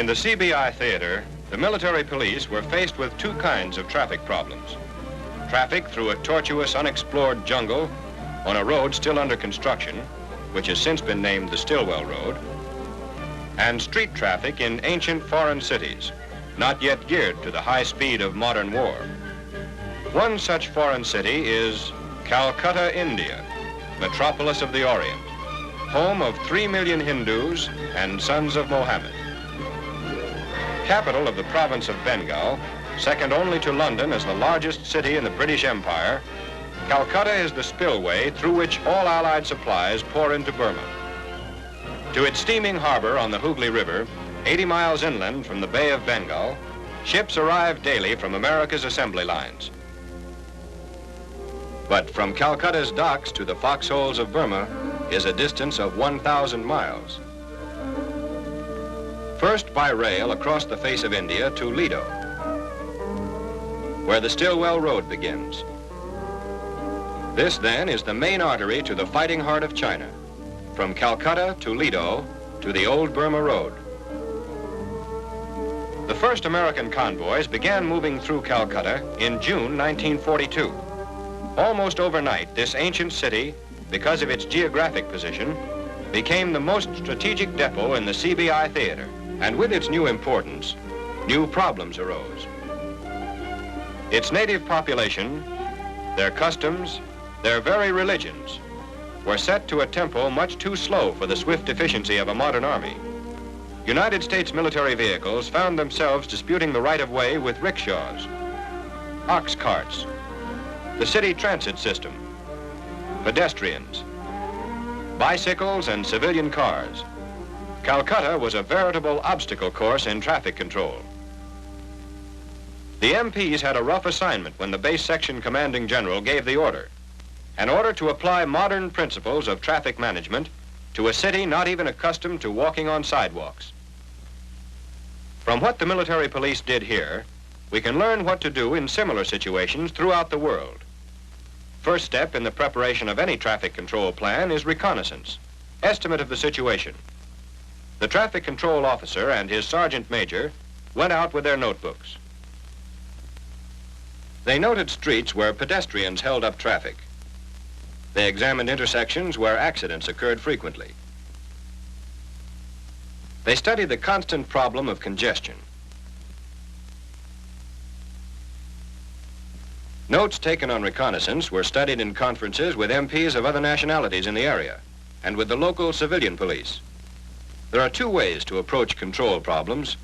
In the CBI theater, the military police were faced with two kinds of traffic problems. Traffic through a tortuous, unexplored jungle on a road still under construction, which has since been named the Stillwell Road, and street traffic in ancient foreign cities, not yet geared to the high speed of modern war. One such foreign city is Calcutta, India, metropolis of the Orient, home of 3 million Hindus and sons of Mohammed. Capital of the province of Bengal, second only to London as the largest city in the British Empire, Calcutta is the spillway through which all Allied supplies pour into Burma. To its steaming harbor on the Hooghly River, 80 miles inland from the Bay of Bengal, ships arrive daily from America's assembly lines. But from Calcutta's docks to the foxholes of Burma is a distance of 1,000 miles. First by rail across the face of India to Lido, where the Stillwell Road begins. This then is the main artery to the fighting heart of China, from Calcutta to Lido to the old Burma Road. The first American convoys began moving through Calcutta in June 1942. Almost overnight, this ancient city, because of its geographic position, became the most strategic depot in the CBI theater. And with its new importance, new problems arose. Its native population, their customs, their very religions, were set to a tempo much too slow for the swift efficiency of a modern army. United States military vehicles found themselves disputing the right-of-way with rickshaws, ox carts, the city transit system, pedestrians, bicycles, and civilian cars. Calcutta was a veritable obstacle course in traffic control. The MPs had a rough assignment when the base section commanding general gave the order, an order to apply modern principles of traffic management to a city not even accustomed to walking on sidewalks. From what the military police did here, we can learn what to do in similar situations throughout the world. First step in the preparation of any traffic control plan is reconnaissance, estimate of the situation. The traffic control officer and his sergeant major went out with their notebooks. They noted streets where pedestrians held up traffic. They examined intersections where accidents occurred frequently. They studied the constant problem of congestion. Notes taken on reconnaissance were studied in conferences with MPs of other nationalities in the area and with the local civilian police. There are two ways to approach control problems: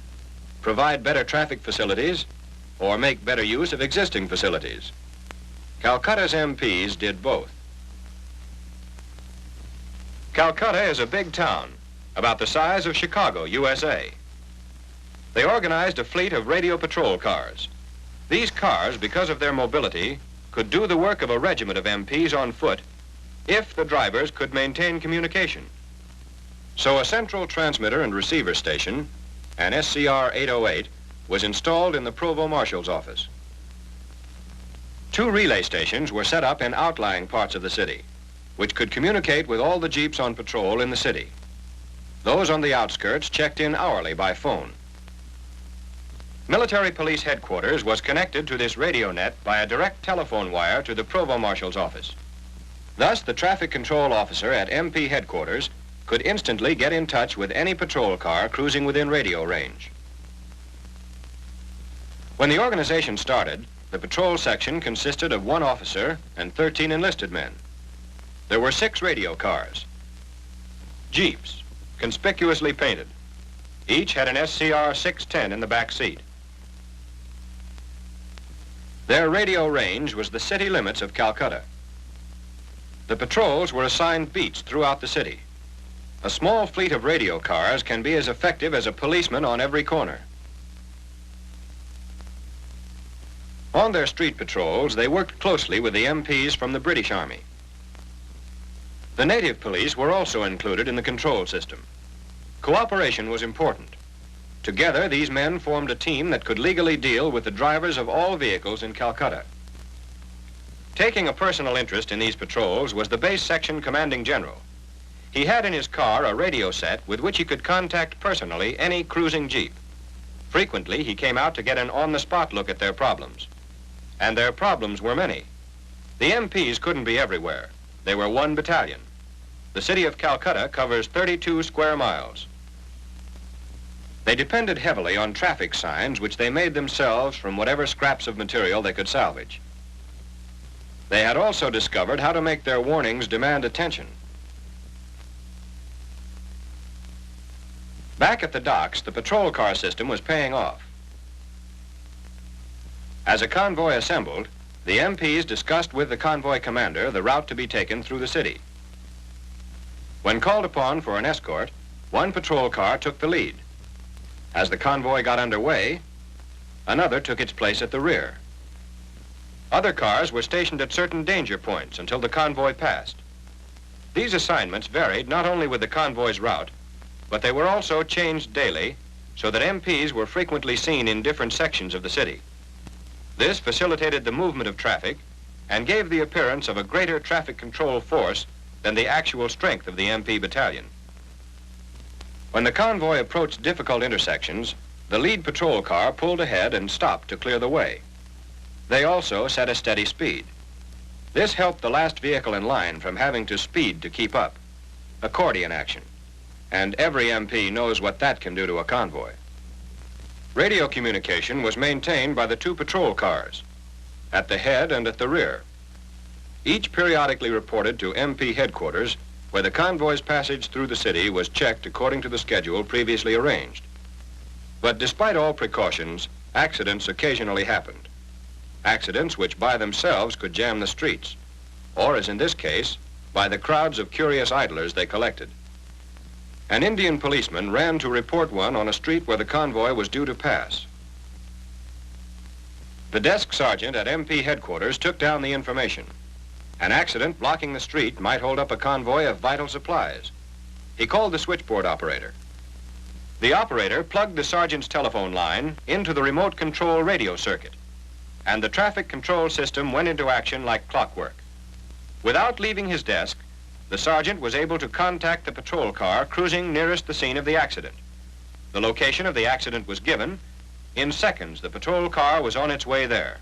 provide better traffic facilities or make better use of existing facilities. Calcutta's MPs did both. Calcutta is a big town, about the size of Chicago, USA. They organized a fleet of radio patrol cars. These cars, because of their mobility, could do the work of a regiment of MPs on foot if the drivers could maintain communication. So a central transmitter and receiver station, an SCR 808, was installed in the Provost Marshal's office. Two relay stations were set up in outlying parts of the city, which could communicate with all the jeeps on patrol in the city. Those on the outskirts checked in hourly by phone. Military Police Headquarters was connected to this radio net by a direct telephone wire to the Provost Marshal's office. Thus, the traffic control officer at MP Headquarters could instantly get in touch with any patrol car cruising within radio range. When the organization started, the patrol section consisted of 1 officer and 13 enlisted men. There were 6 radio cars, jeeps, conspicuously painted. Each had an SCR 610 in the back seat. Their radio range was the city limits of Calcutta. The patrols were assigned beats throughout the city. A small fleet of radio cars can be as effective as a policeman on every corner. On their street patrols, they worked closely with the MPs from the British Army. The native police were also included in the control system. Cooperation was important. Together, these men formed a team that could legally deal with the drivers of all vehicles in Calcutta. Taking a personal interest in these patrols was the base section commanding general. He had in his car a radio set with which he could contact personally any cruising jeep. Frequently, he came out to get an on-the-spot look at their problems. And their problems were many. The MPs couldn't be everywhere. They were one battalion. The city of Calcutta covers 32 square miles. They depended heavily on traffic signs, which they made themselves from whatever scraps of material they could salvage. They had also discovered how to make their warnings demand attention. Back at the docks, the patrol car system was paying off. As a convoy assembled, the MPs discussed with the convoy commander the route to be taken through the city. When called upon for an escort, one patrol car took the lead. As the convoy got underway, another took its place at the rear. Other cars were stationed at certain danger points until the convoy passed. These assignments varied not only with the convoy's route, but they were also changed daily so that MPs were frequently seen in different sections of the city. This facilitated the movement of traffic and gave the appearance of a greater traffic control force than the actual strength of the MP battalion. When the convoy approached difficult intersections, the lead patrol car pulled ahead and stopped to clear the way. They also set a steady speed. This helped the last vehicle in line from having to speed to keep up. Accordion action. And every MP knows what that can do to a convoy. Radio communication was maintained by the two patrol cars, at the head and at the rear. Each periodically reported to MP headquarters, where the convoy's passage through the city was checked according to the schedule previously arranged. But despite all precautions, accidents occasionally happened. Accidents which by themselves could jam the streets, or as in this case, by the crowds of curious idlers they collected. An Indian policeman ran to report one on a street where the convoy was due to pass. The desk sergeant at MP headquarters took down the information. An accident blocking the street might hold up a convoy of vital supplies. He called the switchboard operator. The operator plugged the sergeant's telephone line into the remote control radio circuit, and the traffic control system went into action like clockwork. Without leaving his desk, the sergeant was able to contact the patrol car cruising nearest the scene of the accident. The location of the accident was given. In seconds, the patrol car was on its way there.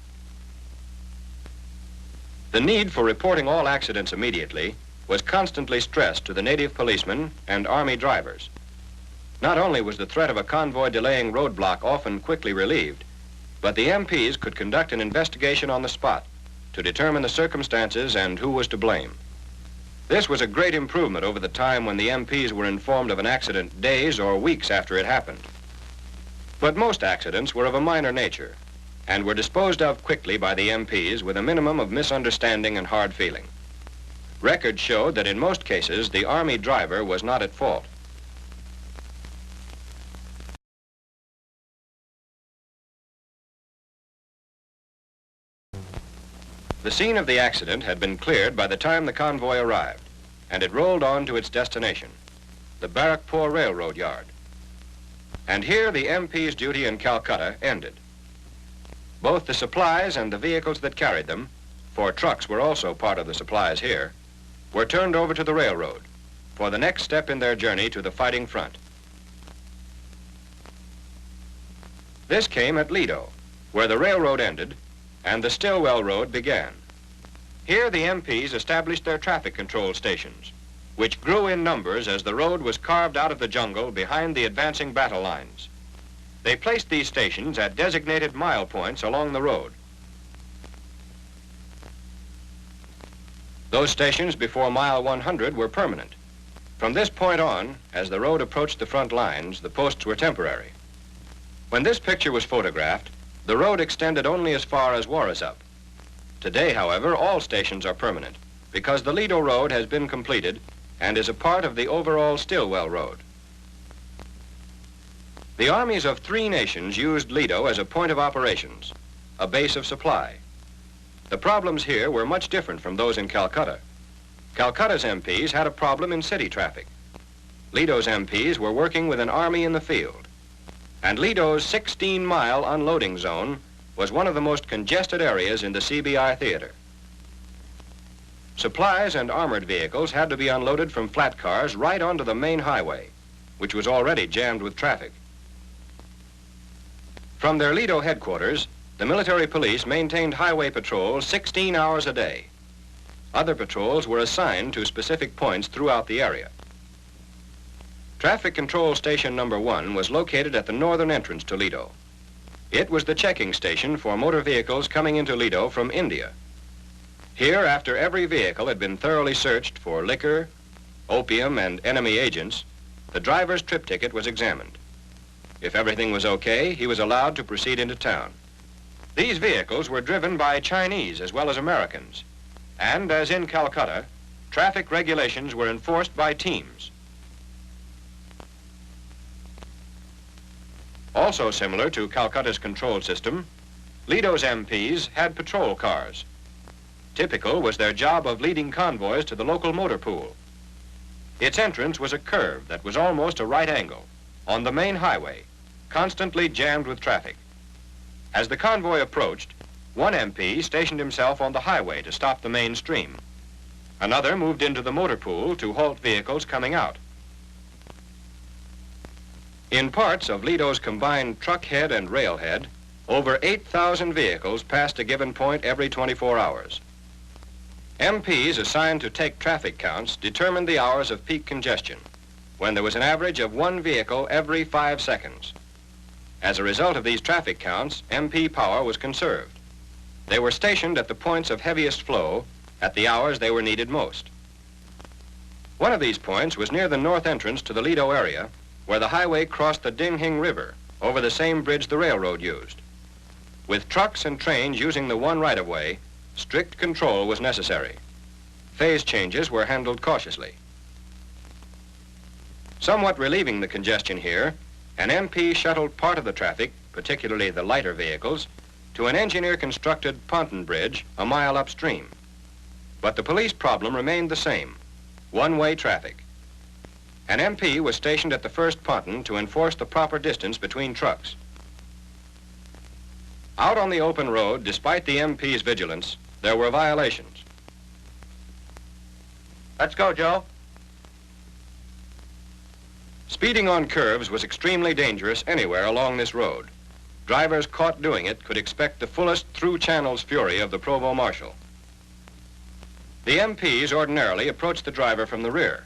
The need for reporting all accidents immediately was constantly stressed to the native policemen and Army drivers. Not only was the threat of a convoy delaying roadblock often quickly relieved, but the MPs could conduct an investigation on the spot to determine the circumstances and who was to blame. This was a great improvement over the time when the MPs were informed of an accident days or weeks after it happened. But most accidents were of a minor nature and were disposed of quickly by the MPs with a minimum of misunderstanding and hard feeling. Records showed that in most cases the Army driver was not at fault. The scene of the accident had been cleared by the time the convoy arrived, and it rolled on to its destination, the Barrackpore Railroad Yard. And here the MP's duty in Calcutta ended. Both the supplies and the vehicles that carried them, for trucks were also part of the supplies here, were turned over to the railroad for the next step in their journey to the fighting front. This came at Lido, where the railroad ended and the Stillwell Road began. Here the MPs established their traffic control stations, which grew in numbers as the road was carved out of the jungle behind the advancing battle lines. They placed these stations at designated mile points along the road. Those stations before mile 100 were permanent. From this point on, as the road approached the front lines, the posts were temporary. When this picture was photographed, the road extended only as far as Warrasup. Today, however, all stations are permanent because the Lido Road has been completed and is a part of the overall Stillwell Road. The armies of 3 nations used Lido as a point of operations, a base of supply. The problems here were much different from those in Calcutta. Calcutta's MPs had a problem in city traffic. Lido's MPs were working with an army in the field. And Lido's 16-mile unloading zone was one of the most congested areas in the CBI theater. Supplies and armored vehicles had to be unloaded from flat cars right onto the main highway, which was already jammed with traffic. From their Lido headquarters, the military police maintained highway patrols 16 hours a day. Other patrols were assigned to specific points throughout the area. Traffic Control Station number 1 was located at the northern entrance to Lido. It was the checking station for motor vehicles coming into Lido from India. Here, after every vehicle had been thoroughly searched for liquor, opium, and enemy agents, the driver's trip ticket was examined. If everything was okay, he was allowed to proceed into town. These vehicles were driven by Chinese as well as Americans, and as in Calcutta, traffic regulations were enforced by teams. Also similar to Calcutta's control system, Lido's MPs had patrol cars. Typical was their job of leading convoys to the local motor pool. Its entrance was a curve that was almost a right angle on the main highway, constantly jammed with traffic. As the convoy approached, one MP stationed himself on the highway to stop the main stream. Another moved into the motor pool to halt vehicles coming out. In parts of Lido's combined truck head and rail head, over 8,000 vehicles passed a given point every 24 hours. MPs assigned to take traffic counts determined the hours of peak congestion, when there was an average of one vehicle every 5 seconds. As a result of these traffic counts, MP power was conserved. They were stationed at the points of heaviest flow at the hours they were needed most. One of these points was near the north entrance to the Lido area, where the highway crossed the Dinghing River over the same bridge the railroad used. With trucks and trains using the one right-of-way, strict control was necessary. Phase changes were handled cautiously. Somewhat relieving the congestion here, an MP shuttled part of the traffic, particularly the lighter vehicles, to an engineer-constructed ponton bridge a mile upstream. But the police problem remained the same: one-way traffic. An MP was stationed at the first ponton to enforce the proper distance between trucks. Out on the open road, despite the MP's vigilance, there were violations. Let's go, Joe. Speeding on curves was extremely dangerous anywhere along this road. Drivers caught doing it could expect the fullest through-channels fury of the Provost Marshal. The MPs ordinarily approached the driver from the rear,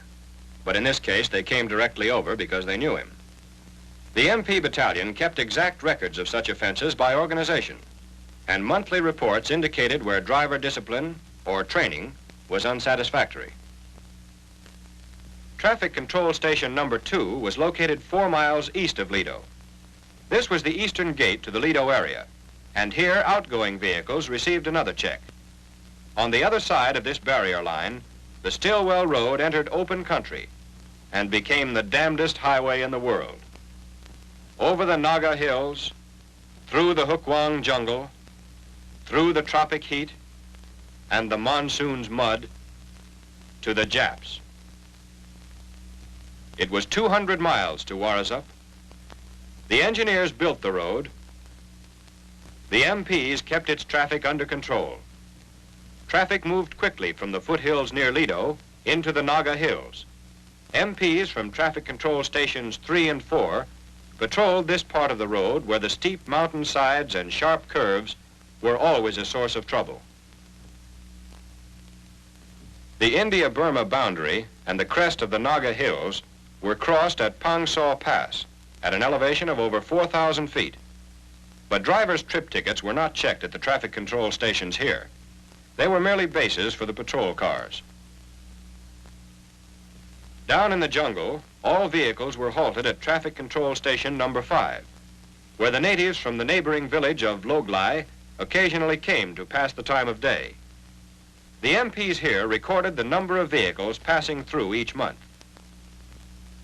but in this case they came directly over because they knew him. The MP battalion kept exact records of such offenses by organization, and monthly reports indicated where driver discipline or training was unsatisfactory. Traffic Control Station number 2 was located 4 miles east of Lido. This was the eastern gate to the Lido area, and here outgoing vehicles received another check. On the other side of this barrier line, the Stillwell Road entered open country and became the damnedest highway in the world. Over the Naga Hills, through the Hukwang jungle, through the tropic heat and the monsoon's mud, to the Japs. It was 200 miles to Warasup. The engineers built the road. The MPs kept its traffic under control. Traffic moved quickly from the foothills near Lido into the Naga Hills. MPs from Traffic Control Stations 3 and 4 patrolled this part of the road where the steep mountain sides and sharp curves were always a source of trouble. The India-Burma boundary and the crest of the Naga Hills were crossed at Pangsaw Pass at an elevation of over 4,000 feet. But drivers' trip tickets were not checked at the traffic control stations here. They were merely bases for the patrol cars. Down in the jungle, all vehicles were halted at Traffic Control Station number 5, where the natives from the neighboring village of Loglai occasionally came to pass the time of day. The MPs here recorded the number of vehicles passing through each month.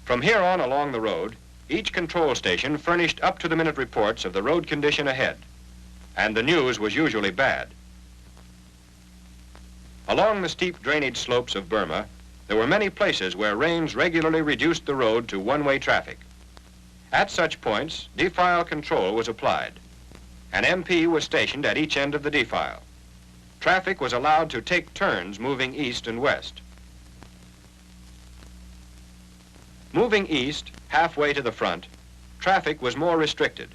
From here on along the road, each control station furnished up-to-the-minute reports of the road condition ahead, and the news was usually bad. Along the steep drainage slopes of Burma, there were many places where rains regularly reduced the road to one-way traffic. At such points, defile control was applied. An MP was stationed at each end of the defile. Traffic was allowed to take turns moving east and west. Moving east, halfway to the front, traffic was more restricted.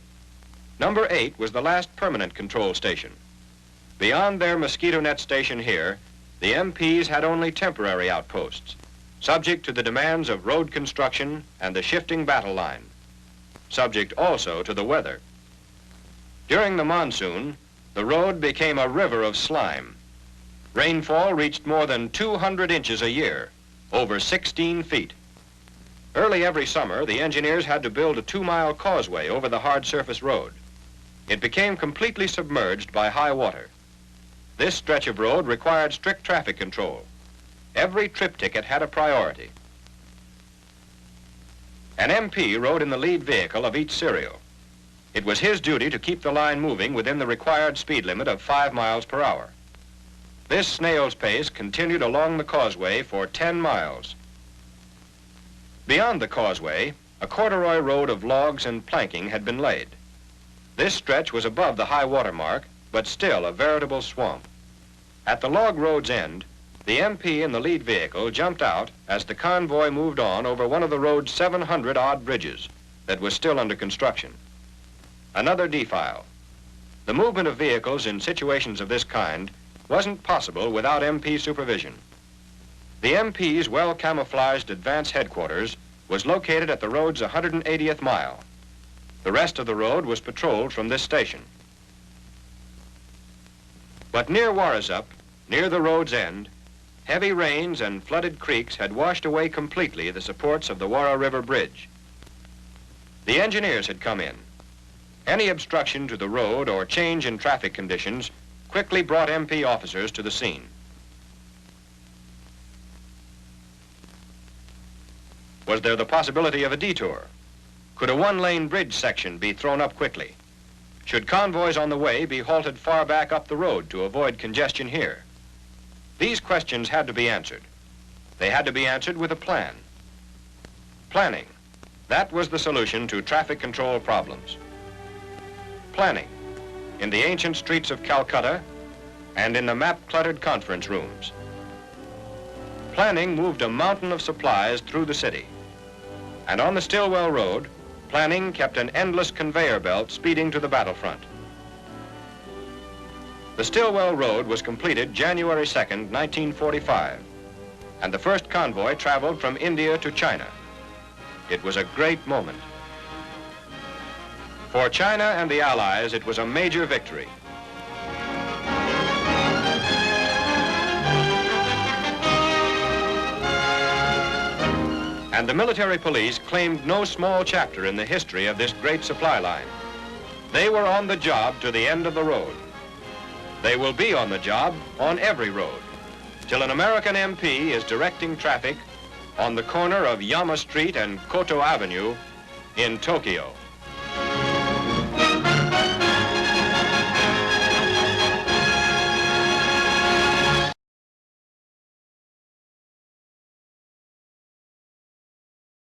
Number 8 was the last permanent control station. Beyond their mosquito net station here, the MPs had only temporary outposts, subject to the demands of road construction and the shifting battle line, subject also to the weather. During the monsoon, the road became a river of slime. Rainfall reached more than 200 inches a year, over 16 feet. Early every summer, the engineers had to build a 2-mile causeway over the hard surface road. It became completely submerged by high water. This stretch of road required strict traffic control. Every trip ticket had a priority. An MP rode in the lead vehicle of each serial. It was his duty to keep the line moving within the required speed limit of 5 miles per hour. This snail's pace continued along the causeway for 10 miles. Beyond the causeway, a corduroy road of logs and planking had been laid. This stretch was above the high water mark, but still a veritable swamp. At the log road's end, the MP in the lead vehicle jumped out as the convoy moved on over one of the road's 700-odd bridges that was still under construction. Another defile. The movement of vehicles in situations of this kind wasn't possible without MP supervision. The MP's well-camouflaged advance headquarters was located at the road's 180th mile. The rest of the road was patrolled from this station. But near Warrizup, near the road's end, heavy rains and flooded creeks had washed away completely the supports of the Warra River Bridge. The engineers had come in. Any obstruction to the road or change in traffic conditions quickly brought MP officers to the scene. Was there the possibility of a detour? Could a one-lane bridge section be thrown up quickly? Should convoys on the way be halted far back up the road to avoid congestion here? These questions had to be answered. They had to be answered with a plan. Planning. That was the solution to traffic control problems. Planning. In the ancient streets of Calcutta and in the map-cluttered conference rooms. Planning moved a mountain of supplies through the city. And on the Stillwell Road, planning kept an endless conveyor belt speeding to the battlefront. The Stillwell Road was completed January 2nd, 1945, and the first convoy traveled from India to China. It was a great moment. For China and the Allies, it was a major victory. And the military police claimed no small chapter in the history of this great supply line. They were on the job to the end of the road. They will be on the job on every road, till an American MP is directing traffic on the corner of Yama Street and Koto Avenue in Tokyo.